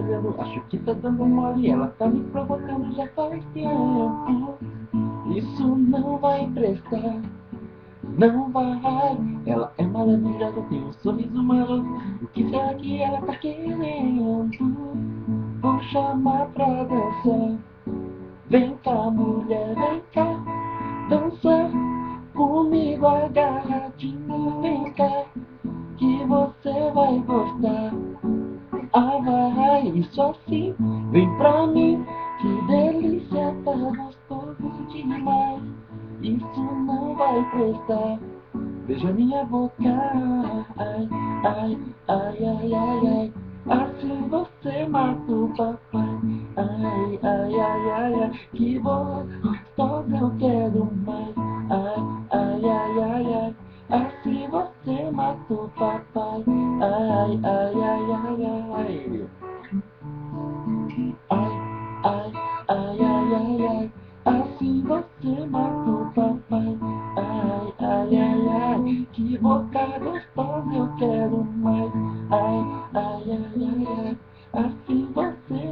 fazendo? Acho que tá dando mole, ela tá me provocando já faz tempo. Isso não vai prestar, não vai. Ela é maravilhosa, tem um sorriso maroto. O que será que ela tá querendo? Vou chamar pra dançar. Vem cá, mulher, vem cá, dança comigo agarradinho. Vem cá, que você vai gostar. Ah, vai, isso assim, vem pra mim. Que delícia, tá gostoso demais. Isso não vai prestar. Beija minha boca, ai, ai, ai, ai, ai, ai. Assim você mata o papai. Ai, ai, ai, ai, ai. Que gostosa, eu quero mais. Ai, ai, ai, ai, ai. Assim você mata o papai. Ai, ai, ai, ai, ai. Ai, ai, ai, ai, ai, ai. Assim você mata o papai. Ai, ai, ai, ai. Que boca gostosa, eu quero mais. Ai, ai, ai, ai, ai. Assim você